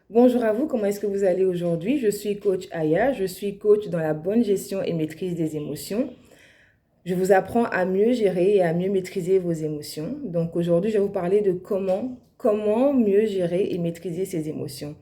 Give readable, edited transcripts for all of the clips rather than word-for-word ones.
Bonjour à vous, comment est-ce que vous allez aujourd'hui? Je suis coach Aya, je suis coach dans la bonne gestion et maîtrise des émotions. Je vous apprends à mieux gérer et à mieux maîtriser vos émotions. Donc aujourd'hui, je vais vous parler de comment mieux gérer et maîtriser ses émotions.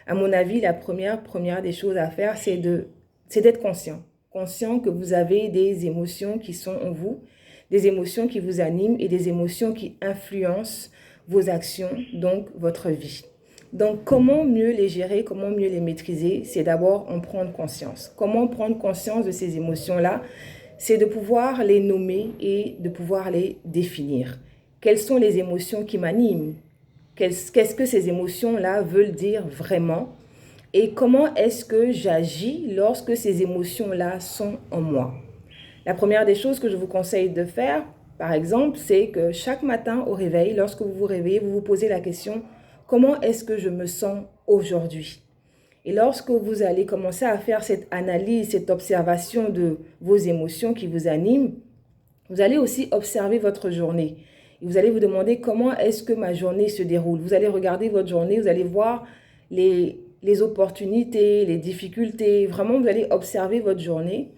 À mon avis, la première des choses à faire, c'est d'être conscient. Conscient que vous avez des émotions qui sont en vous, des émotions qui vous animent et des émotions qui influencent vos actions, donc votre vie. Donc, comment mieux les gérer, comment mieux les maîtriser, c'est d'abord en prendre conscience. Comment prendre conscience de ces émotions-là? C'est de pouvoir les nommer et de pouvoir les définir. Quelles sont les émotions qui m'animent? Qu'est-ce que ces émotions-là veulent dire vraiment? Et comment est-ce que j'agis lorsque ces émotions-là sont en moi? La première des choses que je vous conseille de faire, par exemple, c'est que chaque matin au réveil, lorsque vous vous réveillez, vous vous posez la question, comment est-ce que je me sens aujourd'hui? Et lorsque vous allez commencer à faire cette analyse, cette observation de vos émotions qui vous animent, vous allez aussi observer votre journée. Et vous allez vous demander comment est-ce que ma journée se déroule. Vous allez regarder votre journée, vous allez voir les opportunités, les difficultés. Vraiment, vous allez observer votre journée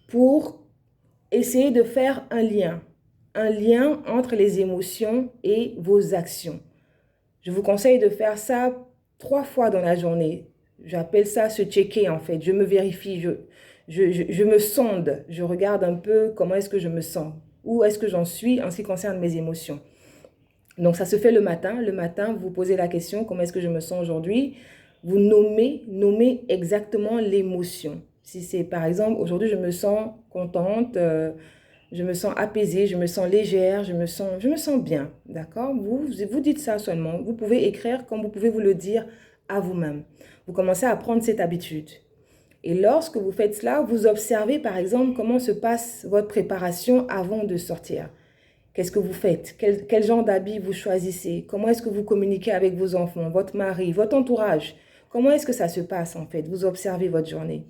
pour essayer de faire un lien entre les émotions et vos actions. Je vous conseille de faire ça 3 fois dans la journée. J'appelle ça se checker en fait. Je me vérifie, je me sonde, je regarde un peu comment est-ce que je me sens, où est-ce que j'en suis en ce qui concerne mes émotions. Donc ça se fait le matin. Le matin, vous vous posez la question, comment est-ce que je me sens aujourd'hui? Vous nommez exactement l'émotion. Si c'est par exemple, aujourd'hui je me sens contente, je me sens apaisée, je me sens légère, je me sens bien, d'accord? Vous dites ça seulement. Vous pouvez écrire comme vous pouvez vous le dire à vous-même. Vous commencez à prendre cette habitude. Et lorsque vous faites cela, vous observez par exemple comment se passe votre préparation avant de sortir. Qu'est-ce que vous faites? Quel genre d'habit vous choisissez? Comment est-ce que vous communiquez avec vos enfants, votre mari, votre entourage? Comment est-ce que ça se passe en fait? Vous observez votre journée.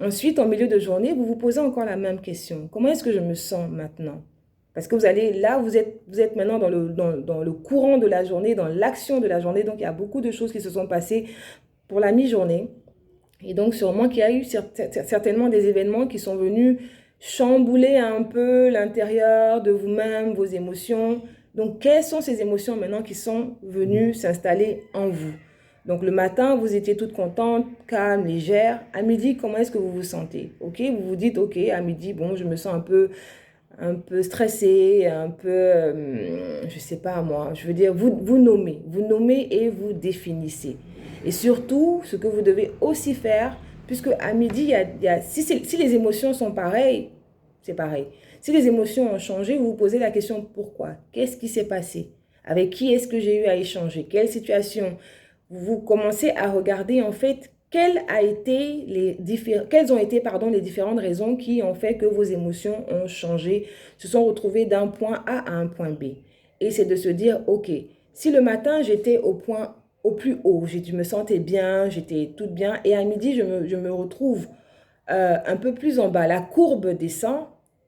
Ensuite, en milieu de journée, vous vous posez encore la même question. Comment est-ce que je me sens maintenant? Parce que vous êtes maintenant dans le courant de la journée, dans l'action de la journée. Donc, il y a beaucoup de choses qui se sont passées pour la mi-journée. Et donc, sûrement qu'il y a eu certainement des événements qui sont venus chambouler un peu l'intérieur de vous-même, vos émotions. Donc, quelles sont ces émotions maintenant qui sont venues s'installer en vous? Donc, le matin, vous étiez toute contente, calme, légère. À midi, comment est-ce que vous vous sentez? Ok, vous vous dites, ok, à midi, bon, je me sens un peu stressée, un peu, je sais pas moi, je veux dire, vous nommez et vous définissez. Et surtout, ce que vous devez aussi faire, puisque à midi, si les émotions sont pareilles, c'est pareil. Si les émotions ont changé, vous vous posez la question pourquoi? Qu'est-ce qui s'est passé? Avec qui est-ce que j'ai eu à échanger? Quelle situation? Vous commencez à regarder en fait quelles ont été les différentes raisons qui ont fait que vos émotions ont changé, se sont retrouvées d'un point A à un point B. Et c'est de se dire, ok, si le matin j'étais au plus haut, je me sentais bien, j'étais toute bien, et à midi je me retrouve un peu plus en bas, la courbe descend,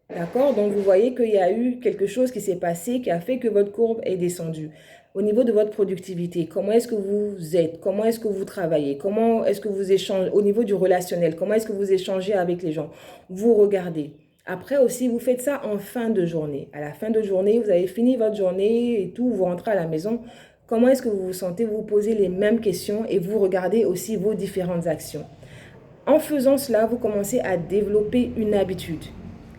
d'accord? Donc vous voyez qu'il y a eu quelque chose qui s'est passé qui a fait que votre courbe est descendue. Au niveau de votre productivité, comment est-ce que vous êtes? Comment est-ce que vous travaillez? Comment est-ce que vous échangez au niveau du relationnel? Comment est-ce que vous échangez avec les gens? Vous regardez. Après aussi, vous faites ça en fin de journée. À la fin de journée, vous avez fini votre journée et tout, vous rentrez à la maison. Comment est-ce que vous vous sentez? Vous vous posez les mêmes questions et vous regardez aussi vos différentes actions. En faisant cela, vous commencez à développer une habitude.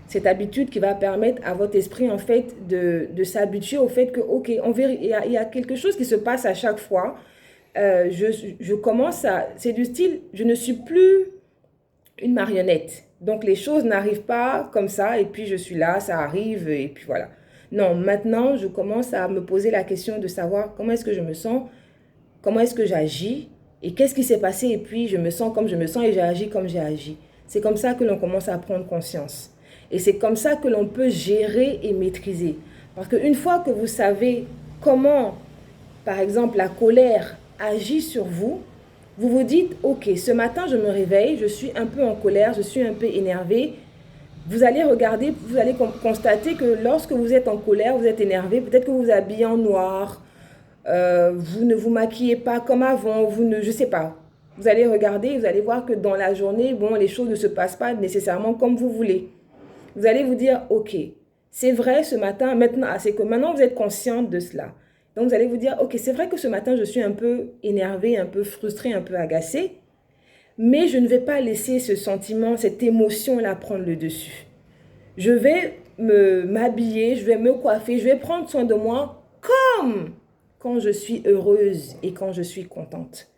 Cette habitude qui va permettre à votre esprit, en fait, de s'habituer au fait que, ok, il y a quelque chose qui se passe à chaque fois. Je commence à... C'est du style, je ne suis plus une marionnette. Donc, les choses n'arrivent pas comme ça, et puis je suis là, ça arrive, et puis voilà. Non, maintenant, je commence à me poser la question de savoir comment est-ce que je me sens, comment est-ce que j'agis, et qu'est-ce qui s'est passé, et puis je me sens comme je me sens, et j'ai agi comme j'ai agi. C'est comme ça que l'on commence à prendre conscience. Et c'est comme ça que l'on peut gérer et maîtriser. Parce qu'une fois que vous savez comment, par exemple, la colère agit sur vous, vous vous dites, ok, ce matin je me réveille, je suis un peu en colère, je suis un peu énervé. Vous allez regarder, vous allez constater que lorsque vous êtes en colère, vous êtes énervé, peut-être que vous vous habillez en noir, vous ne vous maquillez pas comme avant, je sais pas. Vous allez regarder, vous allez voir que dans la journée, bon, les choses ne se passent pas nécessairement comme vous voulez. Vous allez vous dire, ok, c'est vrai ce matin, maintenant, c'est que maintenant vous êtes consciente de cela. Donc vous allez vous dire, ok, c'est vrai que ce matin, je suis un peu énervée, un peu frustrée, un peu agacée, mais je ne vais pas laisser ce sentiment, cette émotion-là prendre le dessus. Je vais m'habiller, je vais me coiffer, je vais prendre soin de moi comme quand je suis heureuse et quand je suis contente.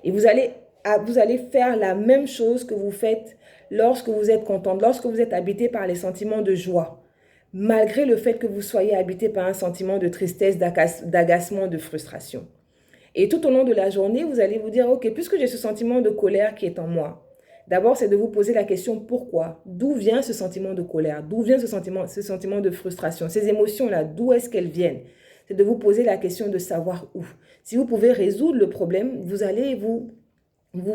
Et vous allez faire la même chose que vous faites lorsque vous êtes contente, lorsque vous êtes habité par les sentiments de joie, malgré le fait que vous soyez habité par un sentiment de tristesse, d'agacement, de frustration. Et tout au long de la journée, vous allez vous dire, ok, puisque j'ai ce sentiment de colère qui est en moi, d'abord, c'est de vous poser la question pourquoi? D'où vient ce sentiment de colère? D'où vient ce sentiment de frustration? Ces émotions-là, d'où est-ce qu'elles viennent? C'est de vous poser la question de savoir où. Si vous pouvez résoudre le problème, vous allez vous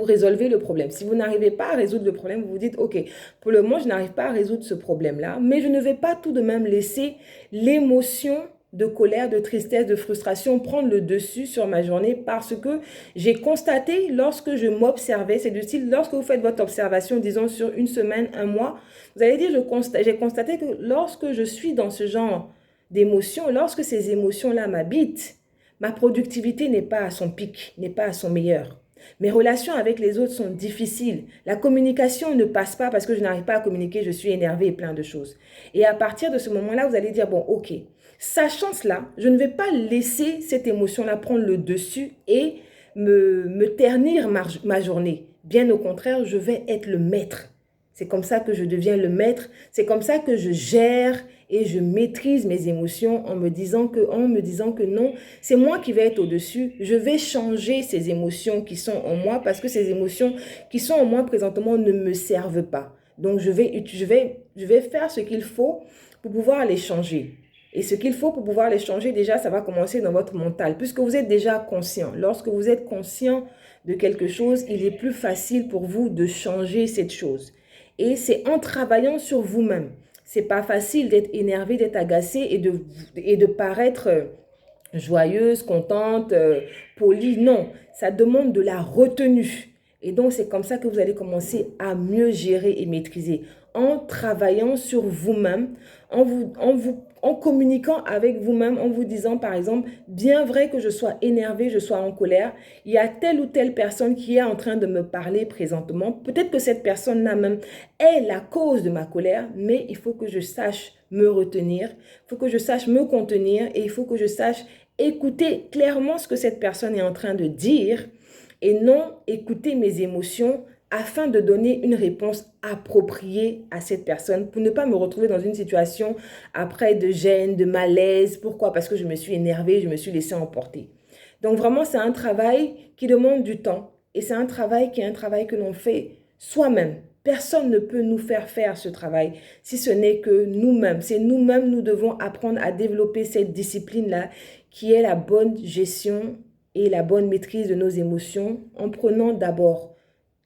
résolvez le problème. Si vous n'arrivez pas à résoudre le problème, vous vous dites, ok, pour le moment, je n'arrive pas à résoudre ce problème-là, mais je ne vais pas tout de même laisser l'émotion de colère, de tristesse, de frustration prendre le dessus sur ma journée parce que j'ai constaté lorsque je m'observais, c'est du style, lorsque vous faites votre observation, disons sur une semaine, un mois, vous allez dire, j'ai constaté que lorsque je suis dans ce genre d'émotions, lorsque ces émotions-là m'habitent, ma productivité n'est pas à son pic, n'est pas à son meilleur. Mes relations avec les autres sont difficiles. La communication ne passe pas parce que je n'arrive pas à communiquer, je suis énervée et plein de choses. Et à partir de ce moment-là, vous allez dire, bon, ok, sachant cela, je ne vais pas laisser cette émotion-là prendre le dessus et me ternir ma journée. Bien au contraire, je vais être le maître. C'est comme ça que je deviens le maître. C'est comme ça que je gère et je maîtrise mes émotions en me disant que non, c'est moi qui vais être au-dessus. Je vais changer ces émotions qui sont en moi parce que ces émotions qui sont en moi présentement ne me servent pas. Donc, je vais faire ce qu'il faut pour pouvoir les changer. Et ce qu'il faut pour pouvoir les changer, déjà, ça va commencer dans votre mental, puisque vous êtes déjà conscient. Lorsque vous êtes conscient de quelque chose, il est plus facile pour vous de changer cette chose. Et c'est en travaillant sur vous-même. C'est pas facile d'être énervé, d'être agacé et de paraître joyeuse, contente, polie. Non, ça demande de la retenue. Et donc, c'est comme ça que vous allez commencer à mieux gérer et maîtriser en travaillant sur vous-même, en communiquant avec vous-même, en vous disant, par exemple, bien vrai que je sois énervé, je sois en colère, il y a telle ou telle personne qui est en train de me parler présentement. Peut-être que cette personne-là même est la cause de ma colère, mais il faut que je sache me retenir, il faut que je sache me contenir et il faut que je sache écouter clairement ce que cette personne est en train de dire et non écouter mes émotions afin de donner une réponse appropriée à cette personne pour ne pas me retrouver dans une situation après de gêne, de malaise. Pourquoi? Parce que je me suis énervée, je me suis laissée emporter. Donc vraiment, c'est un travail qui demande du temps et c'est un travail qui est un travail que l'on fait soi-même. Personne ne peut nous faire faire ce travail si ce n'est que nous-mêmes. C'est nous-mêmes, nous devons apprendre à développer cette discipline-là qui est la bonne gestion et la bonne maîtrise de nos émotions en prenant d'abord,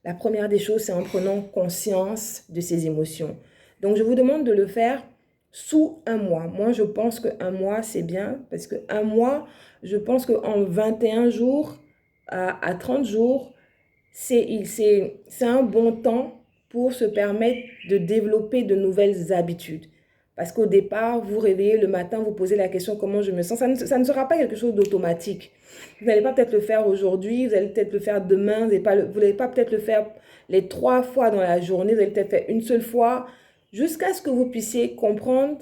la première des choses, c'est en prenant conscience de ces émotions. Donc, je vous demande de le faire sous un mois. Moi, je pense qu'un mois, c'est bien parce qu'un mois, je pense qu'en 21 jours à 30 jours, c'est un bon temps pour se permettre de développer de nouvelles habitudes. Parce qu'au départ, vous réveillez le matin, vous posez la question comment je me sens. Ça ne sera pas quelque chose d'automatique. Vous n'allez pas peut-être le faire aujourd'hui, vous allez peut-être le faire demain, vous n'allez pas peut-être le faire les 3 fois dans la journée, vous allez peut-être faire une seule fois, jusqu'à ce que vous puissiez comprendre,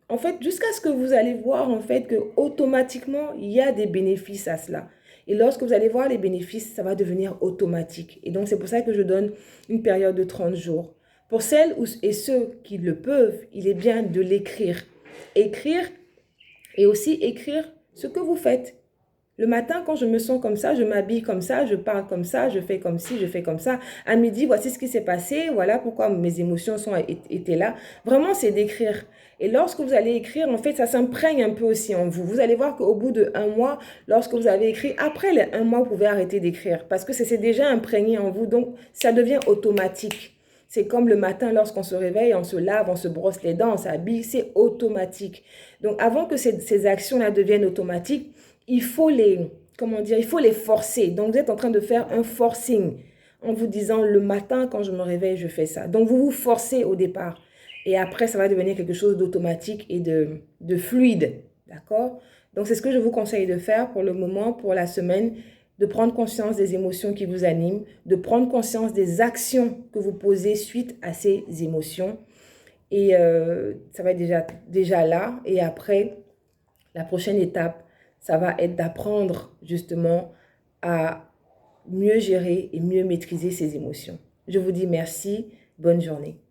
en fait, jusqu'à ce que vous allez voir en fait que automatiquement, il y a des bénéfices à cela. Et lorsque vous allez voir les bénéfices, ça va devenir automatique. Et donc, c'est pour ça que je donne une période de 30 jours. Pour celles et ceux qui le peuvent, il est bien de l'écrire. Écrire et aussi écrire ce que vous faites. Le matin, quand je me sens comme ça, je m'habille comme ça, je parle comme ça, je fais comme ci, je fais comme ça. À midi, voici ce qui s'est passé, voilà pourquoi mes émotions étaient là. Vraiment, c'est d'écrire. Et lorsque vous allez écrire, en fait, ça s'imprègne un peu aussi en vous. Vous allez voir qu'au bout d'un mois, lorsque vous avez écrit, après les 1 mois, vous pouvez arrêter d'écrire parce que c'est déjà imprégné en vous. Donc, ça devient automatique. C'est comme le matin, lorsqu'on se réveille, on se lave, on se brosse les dents, on s'habille, c'est automatique. Donc, avant que ces actions-là deviennent automatiques, il faut il faut les forcer. Donc, vous êtes en train de faire un forcing en vous disant, le matin, quand je me réveille, je fais ça. Donc, vous vous forcez au départ. Et après, ça va devenir quelque chose d'automatique et de fluide. D'accord? Donc, c'est ce que je vous conseille de faire pour le moment, pour la semaine, de prendre conscience des émotions qui vous animent, de prendre conscience des actions que vous posez suite à ces émotions. Et ça va être déjà là. Et après, la prochaine étape, ça va être d'apprendre justement à mieux gérer et mieux maîtriser ses émotions. Je vous dis merci, bonne journée.